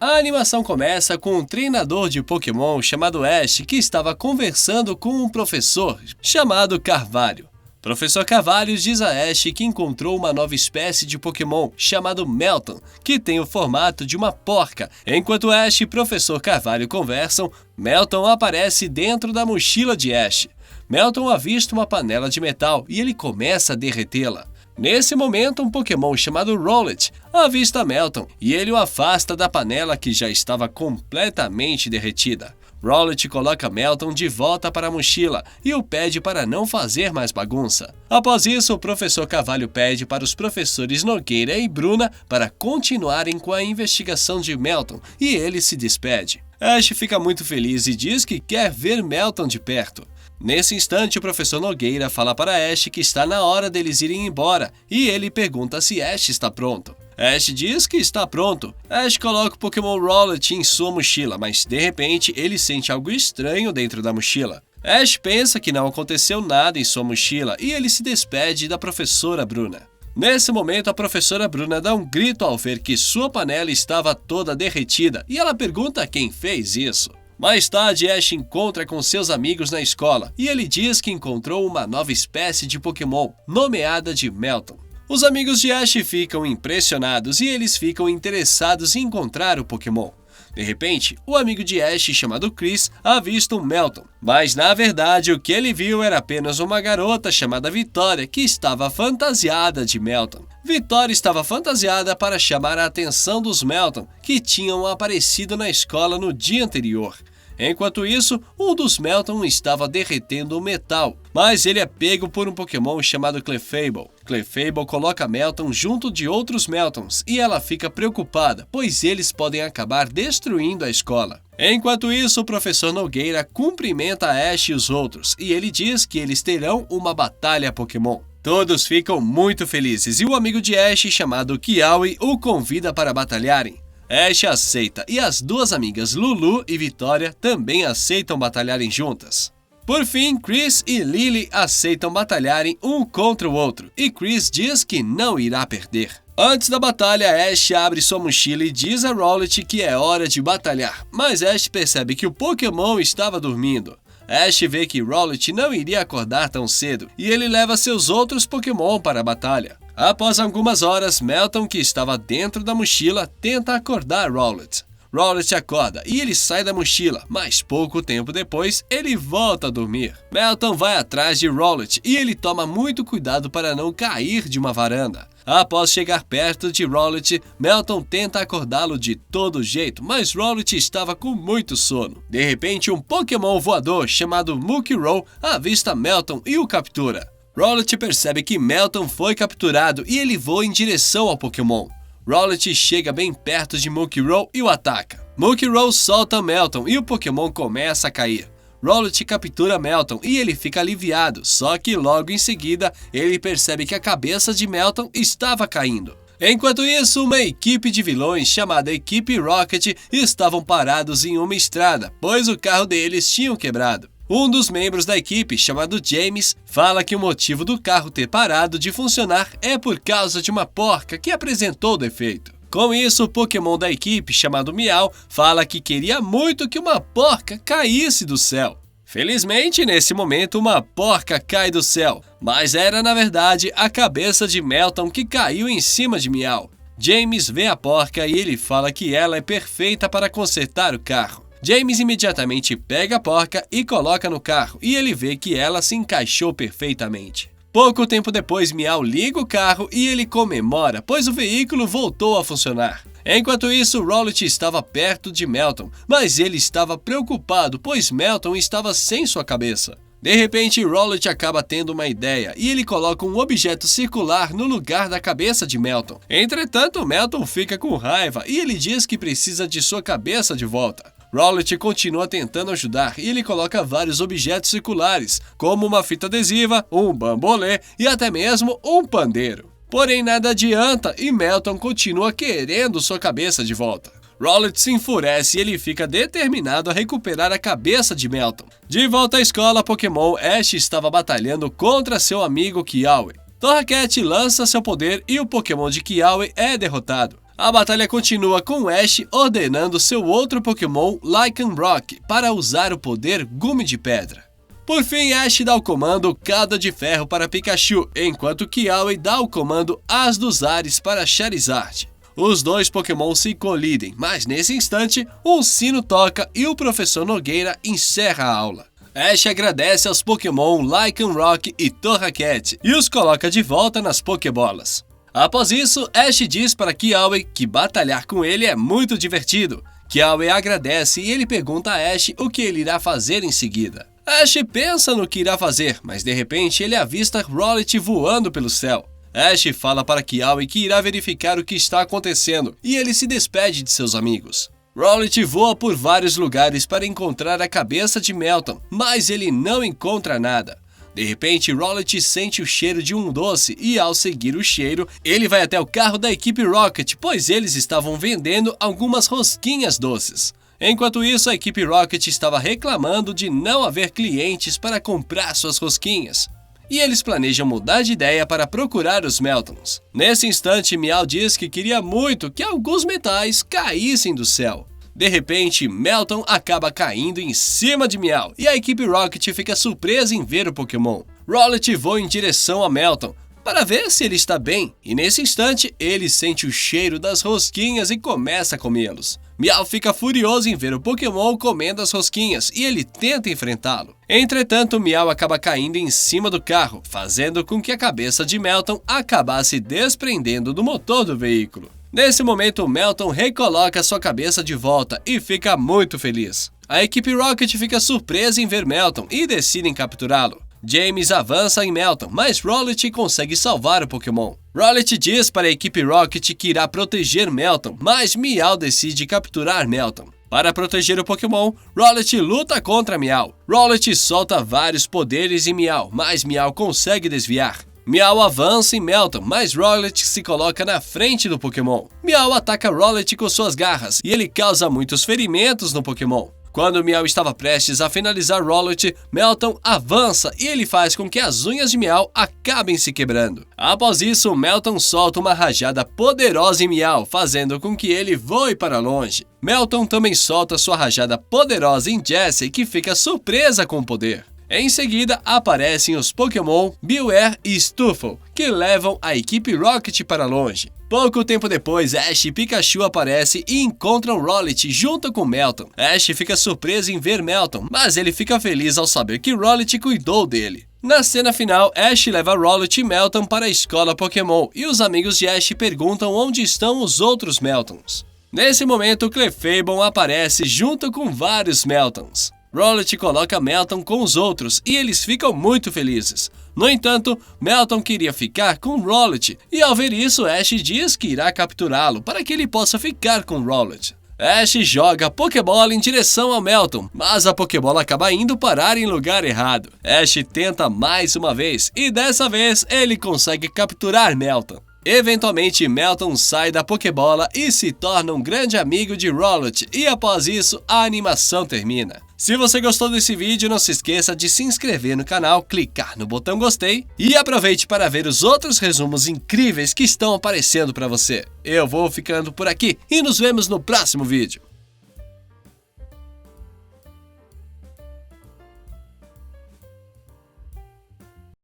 A animação começa com um treinador de Pokémon chamado Ash que estava conversando com um professor chamado Carvalho. Professor Carvalho diz a Ash que encontrou uma nova espécie de Pokémon chamado Meltan, que tem o formato de uma porca. Enquanto Ash e Professor Carvalho conversam, Meltan aparece dentro da mochila de Ash. Meltan avista uma panela de metal e ele começa a derretê-la. Nesse momento, um Pokémon chamado Rowlet avista Meltan e ele o afasta da panela que já estava completamente derretida. Rowlet coloca Meltan de volta para a mochila e o pede para não fazer mais bagunça. Após isso, o professor Carvalho pede para os professores Nogueira e Bruna para continuarem com a investigação de Meltan e ele se despede. Ash fica muito feliz e diz que quer ver Meltan de perto. Nesse instante, o professor Nogueira fala para Ash que está na hora deles irem embora e ele pergunta se Ash está pronto. Ash diz que está pronto. Ash coloca o Pokémon Rowlet em sua mochila, mas de repente ele sente algo estranho dentro da mochila. Ash pensa que não aconteceu nada em sua mochila e ele se despede da professora Bruna. Nesse momento, a professora Bruna dá um grito ao ver que sua panela estava toda derretida e ela pergunta quem fez isso. Mais tarde, Ash encontra com seus amigos na escola e ele diz que encontrou uma nova espécie de Pokémon, nomeada de Meltan. Os amigos de Ash ficam impressionados e eles ficam interessados em encontrar o Pokémon. De repente, o amigo de Ash, chamado Chris, avista um Meltan, mas na verdade o que ele viu era apenas uma garota chamada Vitória que estava fantasiada de Meltan. Vitória estava fantasiada para chamar a atenção dos Meltan que tinham aparecido na escola no dia anterior. Enquanto isso, um dos Meltan estava derretendo o metal, mas ele é pego por um Pokémon chamado Clefable. Clefable coloca Meltan junto de outros Meltans e ela fica preocupada, pois eles podem acabar destruindo a escola. Enquanto isso, o professor Nogueira cumprimenta a Ash e os outros, e ele diz que eles terão uma batalha Pokémon. Todos ficam muito felizes e o amigo de Ash, chamado Kiawe, o convida para batalharem. Ash aceita e as duas amigas Lulu e Vitória também aceitam batalharem juntas. Por fim, Chris e Lily aceitam batalharem um contra o outro e Chris diz que não irá perder. Antes da batalha, Ash abre sua mochila e diz a Rowlet que é hora de batalhar, mas Ash percebe que o Pokémon estava dormindo. Ash vê que Rowlet não iria acordar tão cedo e ele leva seus outros Pokémon para a batalha. Após algumas horas, Meltan, que estava dentro da mochila, tenta acordar Rowlet. Rowlet acorda e ele sai da mochila, mas pouco tempo depois, ele volta a dormir. Meltan vai atrás de Rowlet e ele toma muito cuidado para não cair de uma varanda. Após chegar perto de Rowlet, Meltan tenta acordá-lo de todo jeito, mas Rowlet estava com muito sono. De repente, um Pokémon voador chamado Mukrow avista Meltan e o captura. Rowlet percebe que Meltan foi capturado e ele voa em direção ao Pokémon. Rowlet chega bem perto de Mukrow e o ataca. Mukrow solta Meltan e o Pokémon começa a cair. Rowlet captura Meltan e ele fica aliviado, só que logo em seguida ele percebe que a cabeça de Meltan estava caindo. Enquanto isso, uma equipe de vilões chamada Equipe Rocket estavam parados em uma estrada, pois o carro deles tinha quebrado. Um dos membros da equipe, chamado James, fala que o motivo do carro ter parado de funcionar é por causa de uma porca que apresentou defeito. Com isso, o Pokémon da equipe, chamado Meow, fala que queria muito que uma porca caísse do céu. Felizmente, nesse momento, uma porca cai do céu, mas era na verdade a cabeça de Meltan que caiu em cima de Meow. James vê a porca e ele fala que ela é perfeita para consertar o carro. James imediatamente pega a porca e coloca no carro, e ele vê que ela se encaixou perfeitamente. Pouco tempo depois, Meow liga o carro e ele comemora, pois o veículo voltou a funcionar. Enquanto isso, Rowlet estava perto de Meltan, mas ele estava preocupado, pois Meltan estava sem sua cabeça. De repente, Rowlet acaba tendo uma ideia e ele coloca um objeto circular no lugar da cabeça de Meltan. Entretanto, Meltan fica com raiva e ele diz que precisa de sua cabeça de volta. Rowlet continua tentando ajudar e ele coloca vários objetos circulares, como uma fita adesiva, um bambolê e até mesmo um pandeiro. Porém, nada adianta e Meltan continua querendo sua cabeça de volta. Rowlet se enfurece e ele fica determinado a recuperar a cabeça de Meltan. De volta à escola Pokémon, Ash estava batalhando contra seu amigo Kiawe. Torracat lança seu poder e o Pokémon de Kiawe é derrotado. A batalha continua com Ash ordenando seu outro Pokémon Lycanroc para usar o poder Gume de Pedra. Por fim, Ash dá o comando Queda de Ferro para Pikachu, enquanto Kiawe dá o comando As dos Ares para Charizard. Os dois Pokémon se colidem, mas nesse instante, um sino toca e o Professor Nogueira encerra a aula. Ash agradece aos Pokémon Lycanroc e Torracat e os coloca de volta nas Pokébolas. Após isso, Ash diz para Kiawe que batalhar com ele é muito divertido. Kiawe agradece e ele pergunta a Ash o que ele irá fazer em seguida. Ash pensa no que irá fazer, mas de repente ele avista Rowlet voando pelo céu. Ash fala para Kiawe que irá verificar o que está acontecendo e ele se despede de seus amigos. Rowlet voa por vários lugares para encontrar a cabeça de Meltan, mas ele não encontra nada. De repente, Rowlet sente o cheiro de um doce e, ao seguir o cheiro, ele vai até o carro da equipe Rocket, pois eles estavam vendendo algumas rosquinhas doces. Enquanto isso, a equipe Rocket estava reclamando de não haver clientes para comprar suas rosquinhas. E eles planejam mudar de ideia para procurar os Meltons. Nesse instante, Meow diz que queria muito que alguns metais caíssem do céu. De repente, Melton acaba caindo em cima de Meow e a equipe Rocket fica surpresa em ver o Pokémon. Rowlet voa em direção a Melton para ver se ele está bem, e nesse instante ele sente o cheiro das rosquinhas e começa a comê-los. Meow fica furioso em ver o Pokémon comendo as rosquinhas e ele tenta enfrentá-lo. Entretanto, Meow acaba caindo em cima do carro, fazendo com que a cabeça de Melton acabasse desprendendo do motor do veículo. Nesse momento, Melton recoloca sua cabeça de volta e fica muito feliz. A equipe Rocket fica surpresa em ver Melton e decidem capturá-lo. James avança em Melton, mas Rowlet consegue salvar o Pokémon. Rowlet diz para a equipe Rocket que irá proteger Melton, mas Meow decide capturar Melton. Para proteger o Pokémon, Rowlet luta contra Meow. Rowlet solta vários poderes em Meow, mas Meow consegue desviar. Meow avança em Melton, mas Rowlet se coloca na frente do Pokémon. Meow ataca Rowlet com suas garras e ele causa muitos ferimentos no Pokémon. Quando Meow estava prestes a finalizar Rowlet, Melton avança e ele faz com que as unhas de Meow acabem se quebrando. Após isso, Melton solta uma rajada poderosa em Meow, fazendo com que ele voe para longe. Melton também solta sua rajada poderosa em Jessie, que fica surpresa com o poder. Em seguida, aparecem os Pokémon Bewear e Stuffle, que levam a equipe Rocket para longe. Pouco tempo depois, Ash e Pikachu aparecem e encontram Rowlet junto com Melton. Ash fica surpreso em ver Melton, mas ele fica feliz ao saber que Rowlet cuidou dele. Na cena final, Ash leva Rowlet e Melton para a escola Pokémon e os amigos de Ash perguntam onde estão os outros Meltons. Nesse momento, Clefable aparece junto com vários Meltons. Rowlet coloca Melton com os outros e eles ficam muito felizes. No entanto, Melton queria ficar com Rowlet e ao ver isso, Ash diz que irá capturá-lo para que ele possa ficar com Rowlet. Ash joga a Pokébola em direção a Melton, mas a Pokébola acaba indo parar em lugar errado. Ash tenta mais uma vez e dessa vez ele consegue capturar Melton. Eventualmente, Melton sai da Pokébola e se torna um grande amigo de Rowlet e após isso, a animação termina. Se você gostou desse vídeo, não se esqueça de se inscrever no canal, clicar no botão gostei e aproveite para ver os outros resumos incríveis que estão aparecendo para você. Eu vou ficando por aqui e nos vemos no próximo vídeo.